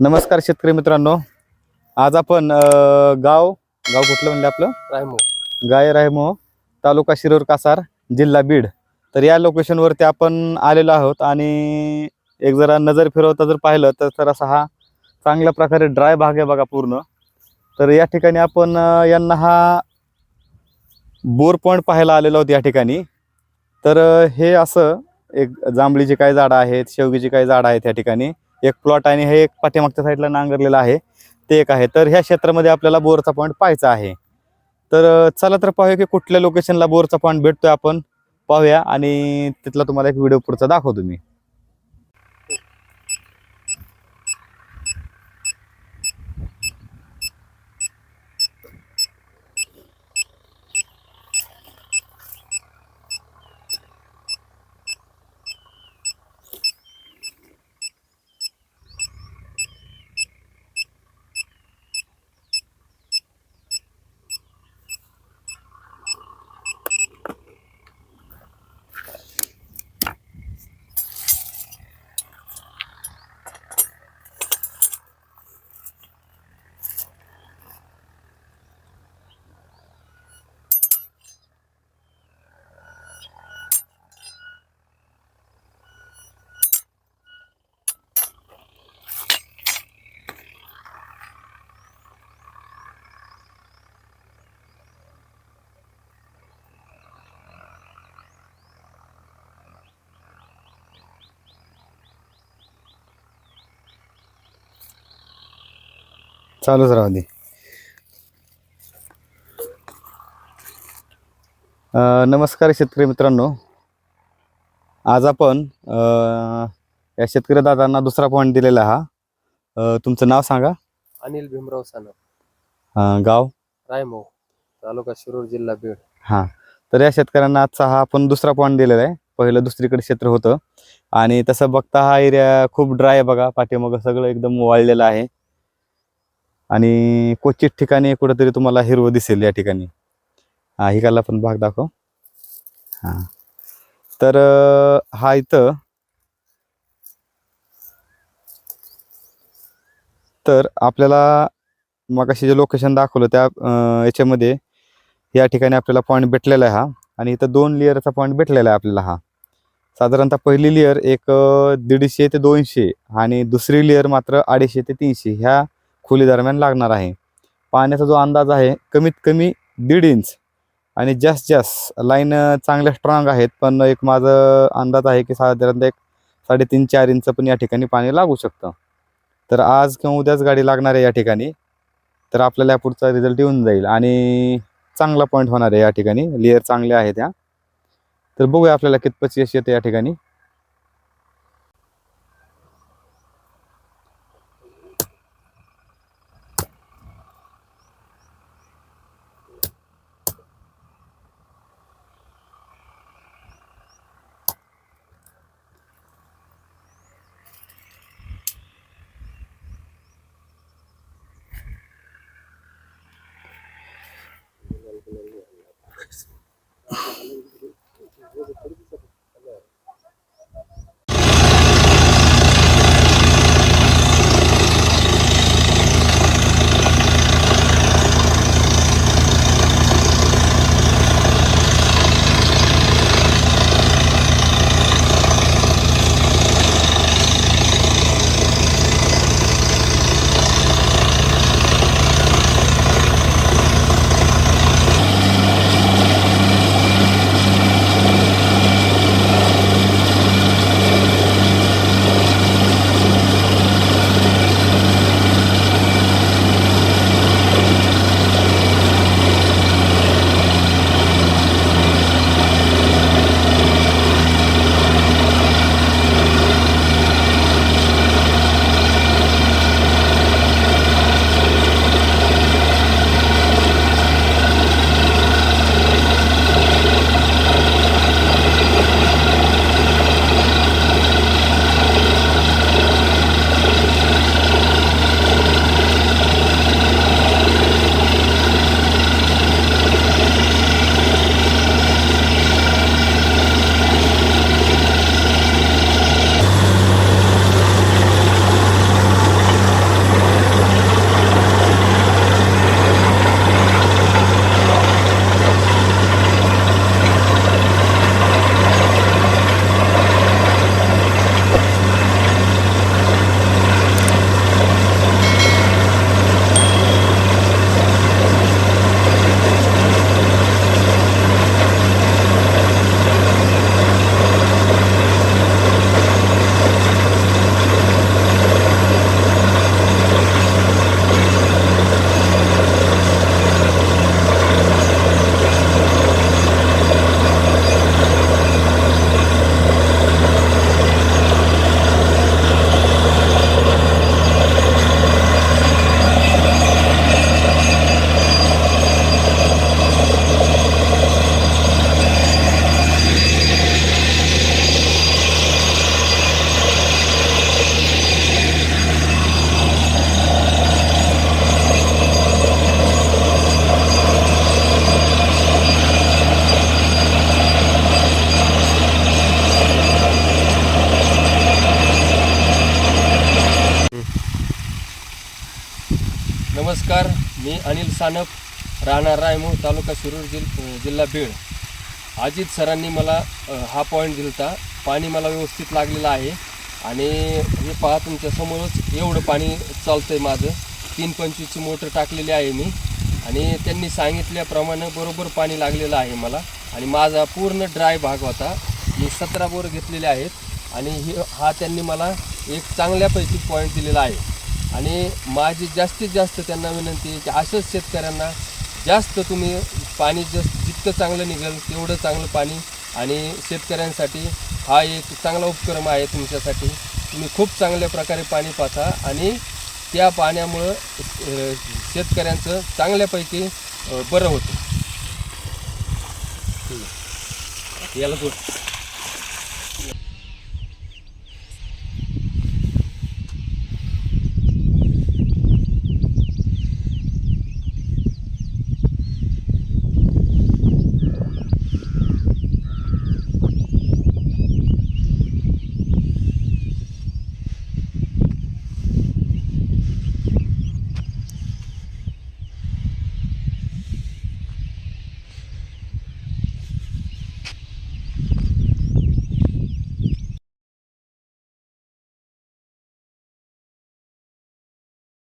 नमस्कार शेतकरी मित्रांनो. आज आपण गाव गाव कुठलं म्हणलं आपलं? रायमो. रायमो, तालुका शिरूर कासार, जिल्हा बीड. तर या लोकेशनवरती आपण आलेलो आहोत आणि एक जरा नजर फिरवता जर पाहिलं तर असा हा चांगल्या प्रकारे ड्राय भाग आहे बघा पूर्ण. तर या ठिकाणी आपण यांना हा बोर पॉईंट पाहायला आलेलो आहोत या ठिकाणी. तर हे असं एक जांभळीची काही झाडं आहेत, शेवगीची काही झाडं आहेत या ठिकाणी. एक प्लॉट आणि हे एक पाठीमागच्या साईडला नांगरलेलं आहे ते एक आहे. तर ह्या क्षेत्रामध्ये आपल्याला बोरचा पॉईंट पाहायचा आहे. तर चला तर पाहूया की कुठल्या लोकेशनला बोरचा पॉईंट भेटतोय, आपण पाहूया आणि तिथला तुम्हाला एक व्हिडिओ पुढचा दाखवतो मी. चालूच राहू दे. नमस्कार शेतकरी मित्रांनो. आज आपण या शेतकरी दादांना दुसरा पॉईंट दिलेला हा. तुमचं नाव सांगा. अनिल भीमराव सानप, गाव रायमो, तालुका शिरूर, जिल्हा बीड. हां. तर या शेतकऱ्यांना आजचा हा आपण दुसरा पॉईंट दिलेला आहे. पहिलं दुसरीकडे क्षेत्र होतं आणि तसं बघता हा एरिया खूप ड्राय आहे बघा. पाठीमागं सगळं एकदम वाळलेलं आहे आणि क्वचित ठिकाणी कुठेतरी तुम्हाला हिरवं दिसेल या ठिकाणी. हिकाला पण भाग दाखव. हां. तर हा इथं तर आपल्याला मगाशी जे लोकेशन दाखवलं त्या याच्यामध्ये या ठिकाणी आपल्याला पॉईंट भेटलेला आहे हा. आणि इथं 2 लेअरचा पॉईंट भेटलेला आहे आपल्याला हा. साधारणतः पहिली लेअर एक 150 ते 200 आणि दुसरी लेअर मात्र 250 ते 300 ह्या खोली दरम्यान लागणार आहे. पाण्याचा जो अंदाज आहे कमीत कमी 1.5 इंच आणि जास्त लाईन चांगल्या स्ट्रॉंग आहेत, पण एक माझं अंदाज आहे की साधारणतः एक 3.5-4 इंच पण या ठिकाणी पाणी लागू शकतं. तर आज किंवा उद्याच गाडी लागणार आहे या ठिकाणी. तर आपल्याला पुढचा रिझल्ट येऊन जाईल आणि चांगला पॉईंट होणार आहे या ठिकाणी. लेअर चांगल्या आहेत ह्या. तर बघूया आपल्याला कितपत यश येतं या ठिकाणी. नमस्कार, मी अनिल सानप, राहणार रायमूर, तालुका शिरूर, जिल्हा बीड. अजित सरांनी मला हा पॉईंट दिलता. पाणी मला व्यवस्थित लागलेलं आहे आणि हे पहा तुमच्या समोरच एवढं पाणी चालतं आहे माझं. 325ची मोटर टाकलेली आहे मी आणि त्यांनी सांगितल्याप्रमाणे बरोबर पाणी लागलेलं आहे मला. आणि माझा पूर्ण ड्राय भाग होता. मी 17 बोर घेतलेले आहेत आणि हा त्यांनी मला एक चांगल्यापैकी पॉईंट दिलेला आहे. आणि माझी जास्तीत जास्त त्यांना विनंती आहे की असंच शेतकऱ्यांना जास्त तुम्ही पाणी जितकं चांगलं निघेल तेवढं चांगलं पाणी. आणि शेतकऱ्यांसाठी हा एक चांगला उपक्रम आहे तुमच्यासाठी. तुम्ही खूप चांगल्या प्रकारे पाणी पाहता आणि त्या पाण्यामुळं शेतकऱ्यांचं चांगल्यापैकी बरं होतं. याला